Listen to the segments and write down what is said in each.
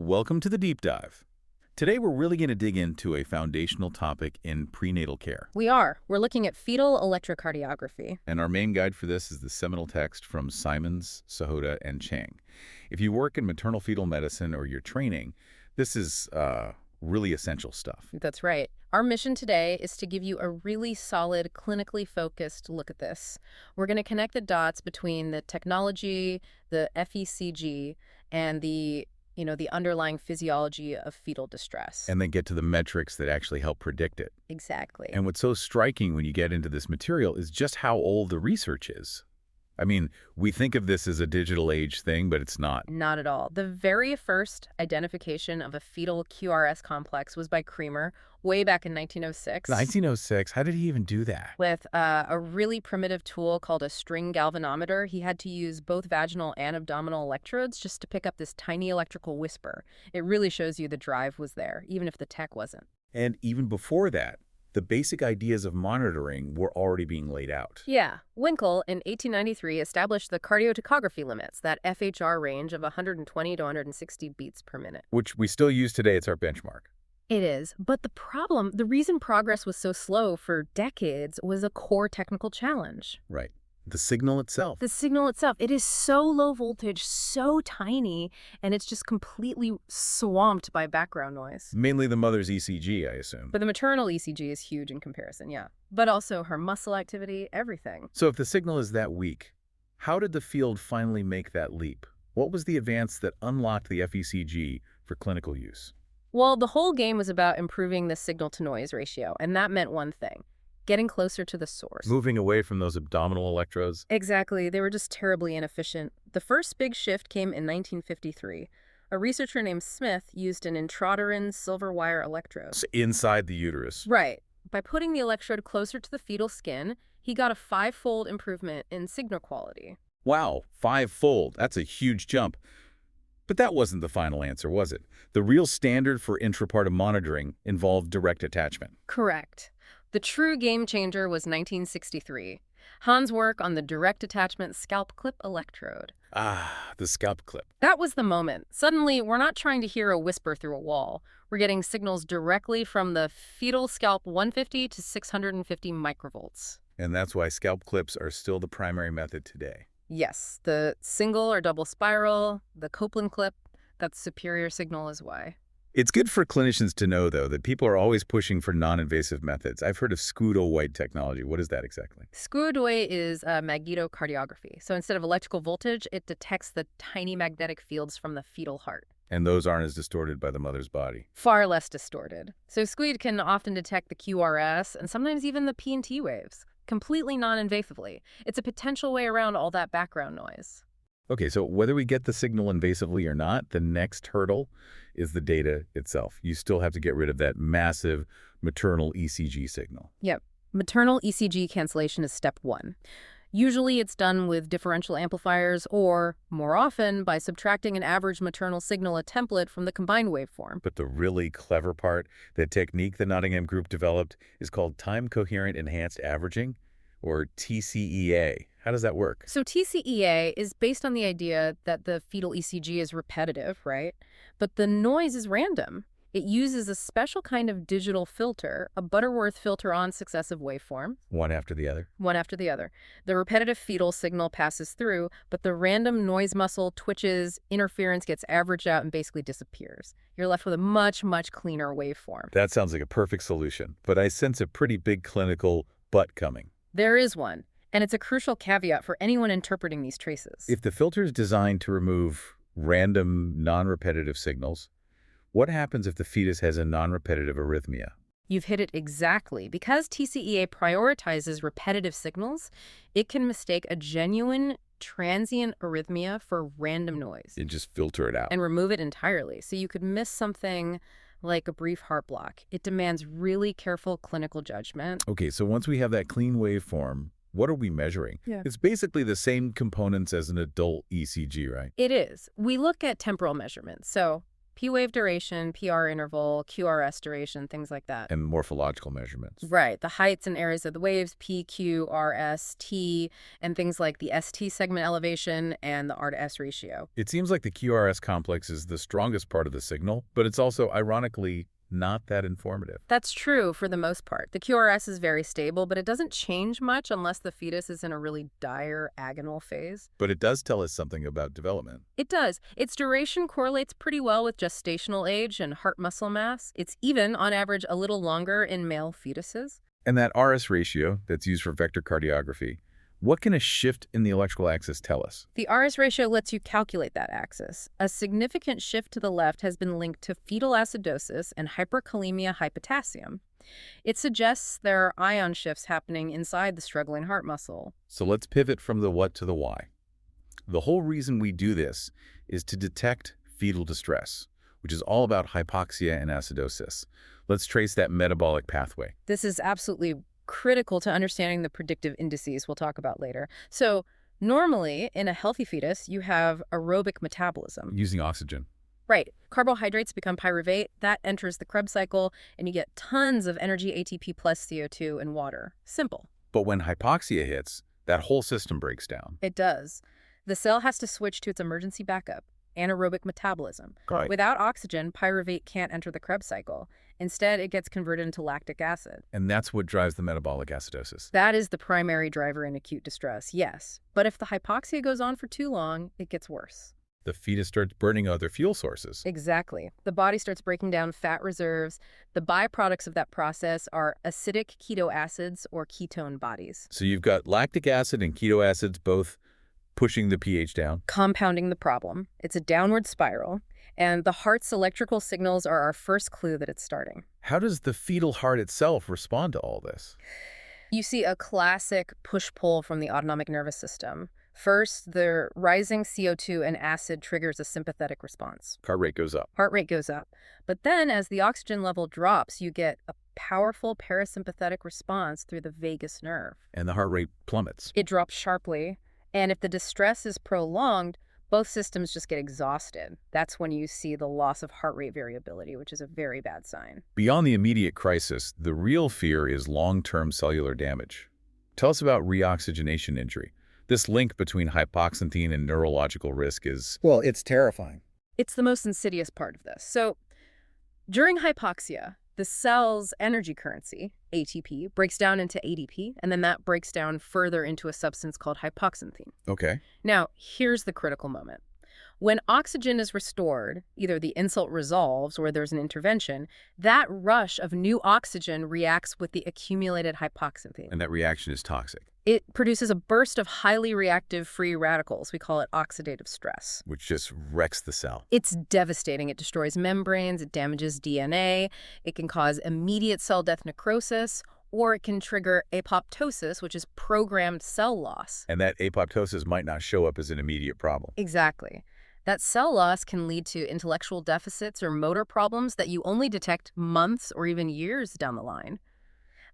Welcome to the deep dive. Today we're really going to dig into a foundational topic in prenatal care. We are. We're looking at fetal electrocardiography. And our main guide for this is the seminal text from Simons, Sahota, and Chang. If you work in maternal fetal medicine or you're training, this is really essential stuff. That's right. Our mission today is to give you a really solid, clinically focused look at this. We're going to connect the dots between the technology, the FECG, and the underlying physiology of fetal distress. And then get to the metrics that actually help predict it. Exactly. And what's so striking when you get into this material is just how old the research is. I mean, we think of this as a digital age thing, but it's not. Not at all. The very first identification of a fetal QRS complex was by Cremer way back in 1906. 1906? How did he even do that? With a really primitive tool called a string galvanometer. He had to use both vaginal and abdominal electrodes just to pick up this tiny electrical whisper. It really shows you the drive was there, even if the tech wasn't. And even before that, the basic ideas of monitoring were already being laid out. Yeah. Winkel, in 1893, established the cardiotocography limits, that FHR range of 120 to 160 beats per minute. Which we still use today. It's our benchmark. It is. But the reason progress was so slow for decades was a core technical challenge. Right. The signal itself. The signal itself. It is so low voltage, so tiny, and it's just completely swamped by background noise. Mainly the mother's ECG, I assume. But the maternal ECG is huge in comparison, yeah. But also her muscle activity, everything. So if the signal is that weak, how did the field finally make that leap? What was the advance that unlocked the FECG for clinical use? Well, the whole game was about improving the signal-to-noise ratio, and that meant one thing: getting closer to the source. Moving away from those abdominal electrodes? Exactly. They were just terribly inefficient. The first big shift came in 1953. A researcher named Smith used an intrauterine silver wire electrode. So inside the uterus. Right. By putting the electrode closer to the fetal skin, he got a 5-fold improvement in signal quality. Wow, 5-fold. That's a huge jump. But that wasn't the final answer, was it? The real standard for intrapartum monitoring involved direct attachment. Correct. The true game changer was 1963. Hahn's work on the direct attachment scalp clip electrode. Ah, the scalp clip. That was the moment. Suddenly, we're not trying to hear a whisper through a wall. We're getting signals directly from the fetal scalp 150 to 650 microvolts. And that's why scalp clips are still the primary method today. Yes, the single or double spiral, the Copeland clip, that's superior signal is why. It's good for clinicians to know, though, that people are always pushing for non-invasive methods. I've heard of scudo-white technology. What is that exactly? Scudo is magnetocardiography. So instead of electrical voltage, it detects the tiny magnetic fields from the fetal heart. And those aren't as distorted by the mother's body. Far less distorted. So SQUID can often detect the QRS and sometimes even the P&T waves, completely non-invasively. It's a potential way around all that background noise. Okay, so whether we get the signal invasively or not, the next hurdle is the data itself. You still have to get rid of that massive maternal ECG signal. Yep. Maternal ECG cancellation is step 1. Usually it's done with differential amplifiers or, more often, by subtracting an average maternal signal, a template, from the combined waveform. But the really clever part, the technique the Nottingham group developed, is called time-coherent enhanced averaging, or TCEA. How does that work? So TCEA is based on the idea that the fetal ECG is repetitive, right? But the noise is random. It uses a special kind of digital filter, a Butterworth filter on successive waveform. One after the other? One after the other. The repetitive fetal signal passes through, but the random noise muscle twitches, interference gets averaged out and basically disappears. You're left with a much, much cleaner waveform. That sounds like a perfect solution, but I sense a pretty big clinical but coming. There is one, and it's a crucial caveat for anyone interpreting these traces. If the filter is designed to remove random, non-repetitive signals, what happens if the fetus has a non-repetitive arrhythmia? You've hit it exactly. Because TCEA prioritizes repetitive signals, it can mistake a genuine transient arrhythmia for random noise. And just filter it out. And remove it entirely. So you could miss something like a brief heart block. It demands really careful clinical judgment. Okay, so once we have that clean waveform, what are we measuring? Yeah. It's basically the same components as an adult ECG, right? It is. We look at temporal measurements. So P wave duration, PR interval, QRS duration, things like that. And morphological measurements. Right. The heights and areas of the waves, P, Q, R, S, T, and things like the ST segment elevation and the R to S ratio. It seems like the QRS complex is the strongest part of the signal, but it's also, ironically, not that informative. That's true for the most part. The QRS is very stable, but it doesn't change much unless the fetus is in a really dire agonal phase. But it does tell us something about development. It does. Its duration correlates pretty well with gestational age and heart muscle mass. It's even, on average, a little longer in male fetuses. And that RS ratio that's used for vector cardiography, what can a shift in the electrical axis tell us? The RS ratio lets you calculate that axis. A significant shift to the left has been linked to fetal acidosis and hyperkalemia hypotassium. It suggests there are ion shifts happening inside the struggling heart muscle. So let's pivot from the what to the why. The whole reason we do this is to detect fetal distress, which is all about hypoxia and acidosis. Let's trace that metabolic pathway. This is absolutely critical to understanding the predictive indices we'll talk about later. So normally, in a healthy fetus, you have aerobic metabolism. Using oxygen. Right. Carbohydrates become pyruvate. That enters the Krebs cycle, and you get tons of energy ATP plus CO2 and water. Simple. But when hypoxia hits, that whole system breaks down. It does. The cell has to switch to its emergency backup, anaerobic metabolism. Right. Without oxygen, pyruvate can't enter the Krebs cycle. Instead, it gets converted into lactic acid. And that's what drives the metabolic acidosis. That is the primary driver in acute distress, yes. But if the hypoxia goes on for too long, it gets worse. The fetus starts burning other fuel sources. Exactly. The body starts breaking down fat reserves. The byproducts of that process are acidic keto acids or ketone bodies. So you've got lactic acid and keto acids both pushing the pH down. Compounding the problem. It's a downward spiral, and the heart's electrical signals are our first clue that it's starting. How does the fetal heart itself respond to all this? You see a classic push-pull from the autonomic nervous system. First, the rising CO2 and acid triggers a sympathetic response. Heart rate goes up. Heart rate goes up. But then, as the oxygen level drops, you get a powerful parasympathetic response through the vagus nerve. And the heart rate plummets. It drops sharply. And if the distress is prolonged, both systems just get exhausted. That's when you see the loss of heart rate variability, which is a very bad sign. Beyond the immediate crisis, the real fear is long-term cellular damage. Tell us about reoxygenation injury. This link between hypoxanthine and neurological risk is... Well, it's terrifying. It's the most insidious part of this. So, during hypoxia, the cell's energy currency, ATP, breaks down into ADP, and then that breaks down further into a substance called hypoxanthine. Okay. Now, here's the critical moment. When oxygen is restored, either the insult resolves or there's an intervention, that rush of new oxygen reacts with the accumulated hypoxanthine. And that reaction is toxic. It produces a burst of highly reactive free radicals. We call it oxidative stress. Which just wrecks the cell. It's devastating. It destroys membranes, it damages DNA, it can cause immediate cell death necrosis, or it can trigger apoptosis, which is programmed cell loss. And that apoptosis might not show up as an immediate problem. Exactly. That cell loss can lead to intellectual deficits or motor problems that you only detect months or even years down the line.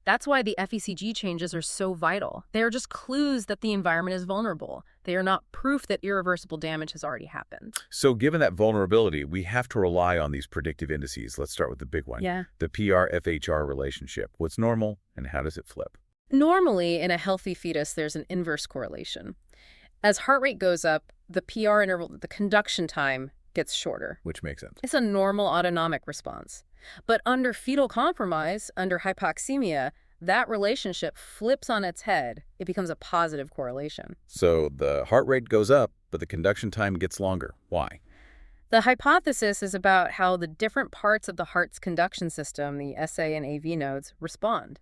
That's why the FECG changes are so vital. They are just clues that the environment is vulnerable. They are not proof that irreversible damage has already happened. So given that vulnerability, we have to rely on these predictive indices. Let's start with the big one. Yeah. The PR-FHR relationship. What's normal and how does it flip? Normally, in a healthy fetus, there's an inverse correlation. As heart rate goes up, the PR interval, the conduction time, gets shorter. Which makes sense. It's a normal autonomic response. But under fetal compromise, under hypoxemia, that relationship flips on its head. It becomes a positive correlation. So the heart rate goes up, but the conduction time gets longer. Why? The hypothesis is about how the different parts of the heart's conduction system, the SA and AV nodes, respond.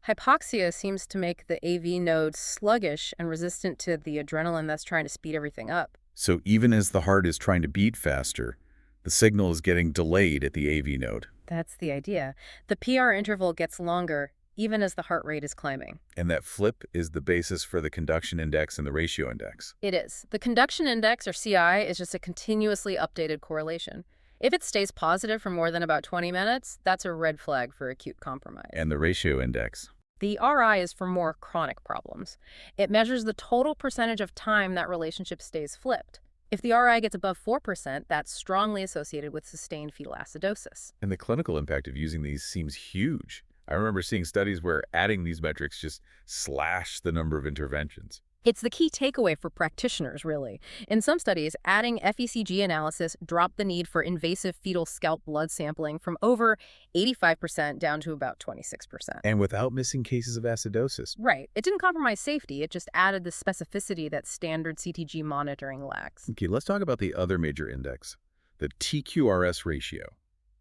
Hypoxia seems to make the AV nodes sluggish and resistant to the adrenaline that's trying to speed everything up. So even as the heart is trying to beat faster, the signal is getting delayed at the AV node. That's the idea. The PR interval gets longer even as the heart rate is climbing. And that flip is the basis for the conduction index and the ratio index. It is. The conduction index, or CI, is just a continuously updated correlation. If it stays positive for more than about 20 minutes, that's a red flag for acute compromise. And the ratio index. The RI is for more chronic problems. It measures the total percentage of time that relationship stays flipped. If the RI gets above 4%, that's strongly associated with sustained fetal acidosis. And the clinical impact of using these seems huge. I remember seeing studies where adding these metrics just slashed the number of interventions. It's the key takeaway for practitioners, really. In some studies, adding FECG analysis dropped the need for invasive fetal scalp blood sampling from over 85% down to about 26%. And without missing cases of acidosis. Right. It didn't compromise safety. It just added the specificity that standard CTG monitoring lacks. Okay, let's talk about the other major index, the TQRS ratio.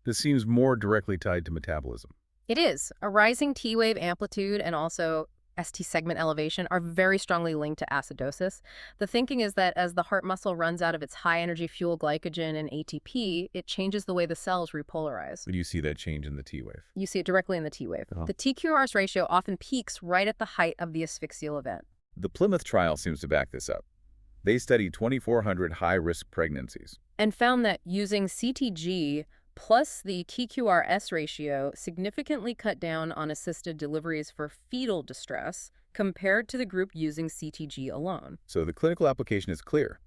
This seems more directly tied to metabolism. It is. A rising T-wave amplitude and also ST segment elevation are very strongly linked to acidosis. The thinking is that as the heart muscle runs out of its high-energy fuel glycogen and ATP, it changes the way the cells repolarize. But you see that change in the T-wave. You see it directly in the T-wave. Uh-huh. The TQRS ratio often peaks right at the height of the asphyxial event. The Plymouth trial seems to back this up. They studied 2,400 high-risk pregnancies. And found that using CTG plus the TQRS ratio significantly cut down on assisted deliveries for fetal distress compared to the group using CTG alone. So the clinical application is clear.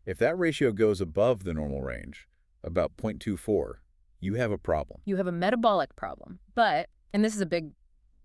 If that ratio goes above the normal range, about 0.24, you have a problem. You have a metabolic problem. But, and this is a big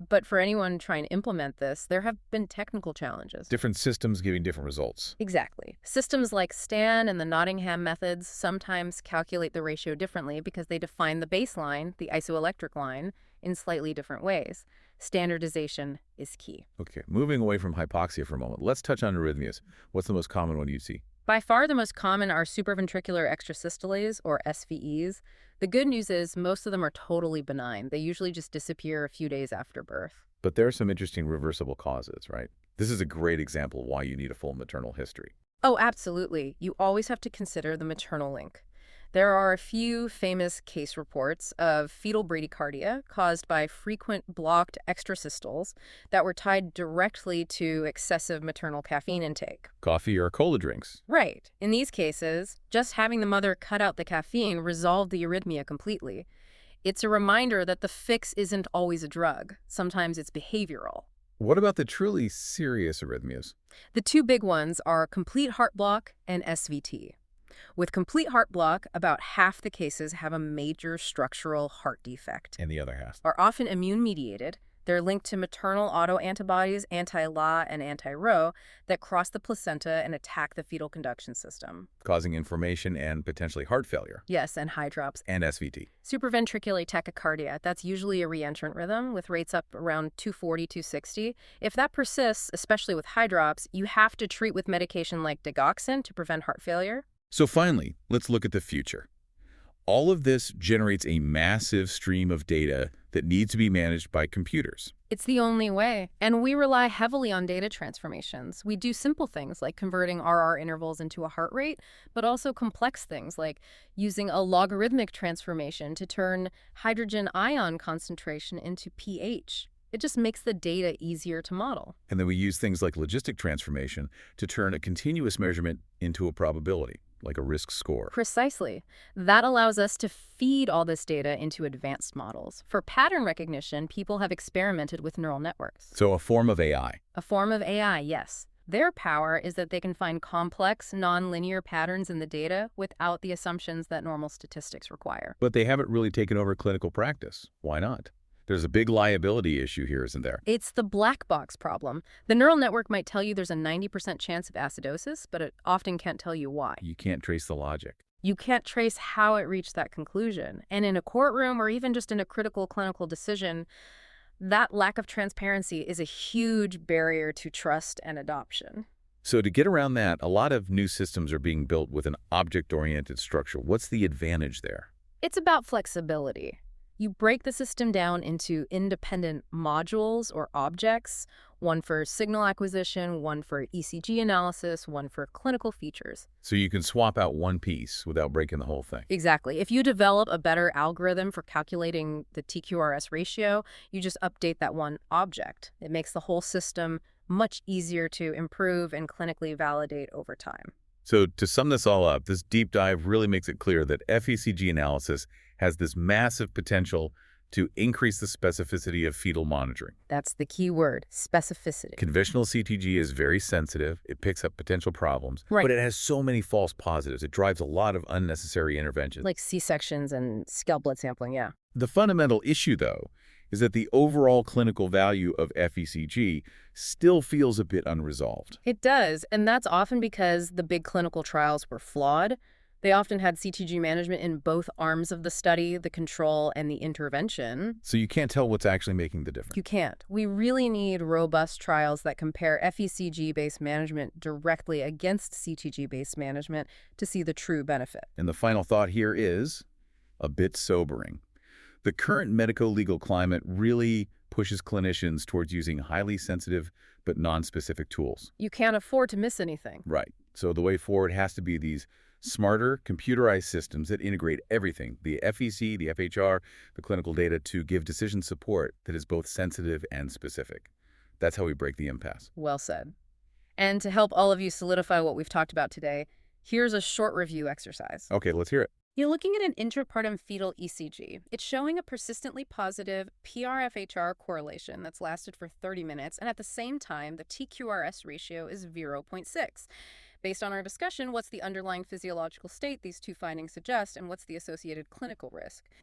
but for anyone trying to implement this, there have been technical challenges. Different systems giving different results. Exactly. Systems like STAN and the Nottingham methods sometimes calculate the ratio differently because they define the baseline, the isoelectric line, in slightly different ways. Standardization is key. Okay, moving away from hypoxia for a moment, let's touch on arrhythmias. What's the most common one you see? By far the most common are supraventricular extrasystoles, or SVEs. The good news is most of them are totally benign. They usually just disappear a few days after birth. But there are some interesting reversible causes, right? This is a great example of why you need a full maternal history. Oh, absolutely. You always have to consider the maternal link. There are a few famous case reports of fetal bradycardia caused by frequent blocked extrasystoles that were tied directly to excessive maternal caffeine intake. Coffee or cola drinks. Right. In these cases, just having the mother cut out the caffeine resolved the arrhythmia completely. It's a reminder that the fix isn't always a drug. Sometimes it's behavioral. What about the truly serious arrhythmias? The two big ones are complete heart block and SVT. With complete heart block, about half the cases have a major structural heart defect. And the other half. Are often immune-mediated. They're linked to maternal autoantibodies, anti-LA and anti-Rho, that cross the placenta and attack the fetal conduction system. Causing inflammation and potentially heart failure. Yes, and hydrops. And SVT. Supraventricular tachycardia, that's usually a reentrant rhythm with rates up around 240, 260. If that persists, especially with hydrops, you have to treat with medication like digoxin to prevent heart failure. So finally, let's look at the future. All of this generates a massive stream of data that needs to be managed by computers. It's the only way. And we rely heavily on data transformations. We do simple things like converting RR intervals into a heart rate, but also complex things like using a logarithmic transformation to turn hydrogen ion concentration into pH. It just makes the data easier to model. And then we use things like logistic transformation to turn a continuous measurement into a probability, like a risk score. Precisely. That allows us to feed all this data into advanced models. For pattern recognition, people have experimented with neural networks. So a form of AI. A form of AI, yes. Their power is that they can find complex, nonlinear patterns in the data without the assumptions that normal statistics require. But they haven't really taken over clinical practice. Why not? There's a big liability issue here, isn't there? It's the black box problem. The neural network might tell you there's a 90% chance of acidosis, but it often can't tell you why. You can't trace the logic. You can't trace how it reached that conclusion. And in a courtroom or even just in a critical clinical decision, that lack of transparency is a huge barrier to trust and adoption. So to get around that, a lot of new systems are being built with an object-oriented structure. What's the advantage there? It's about flexibility. You break the system down into independent modules or objects, one for signal acquisition, one for ECG analysis, one for clinical features. So you can swap out one piece without breaking the whole thing. Exactly. If you develop a better algorithm for calculating the TQRS ratio, you just update that one object. It makes the whole system much easier to improve and clinically validate over time. So to sum this all up, this deep dive really makes it clear that FECG analysis has this massive potential to increase the specificity of fetal monitoring. That's the key word, specificity. Conventional CTG is very sensitive. It picks up potential problems, Right. but it has so many false positives. It drives a lot of unnecessary interventions. Like C-sections and scalp blood sampling, yeah. The fundamental issue, though, is that the overall clinical value of FECG still feels a bit unresolved. It does, and that's often because the big clinical trials were flawed. They often had CTG management in both arms of the study, the control and the intervention. So you can't tell what's actually making the difference. You can't. We really need robust trials that compare FECG-based management directly against CTG-based management to see the true benefit. And the final thought here is a bit sobering. The current medico-legal climate really pushes clinicians towards using highly sensitive but non-specific tools. You can't afford to miss anything. Right. So the way forward has to be these smarter, computerized systems that integrate everything, the FEC, the FHR, the clinical data, to give decision support that is both sensitive and specific. That's how we break the impasse. Well said. And to help all of you solidify what we've talked about today, here's a short review exercise. Okay, let's hear it. You're looking at an intrapartum fetal ECG. It's showing a persistently positive PRFHR correlation that's lasted for 30 minutes, and at the same time, the TQRS ratio is 0.6. Based on our discussion, what's the underlying physiological state these two findings suggest, and what's the associated clinical risk?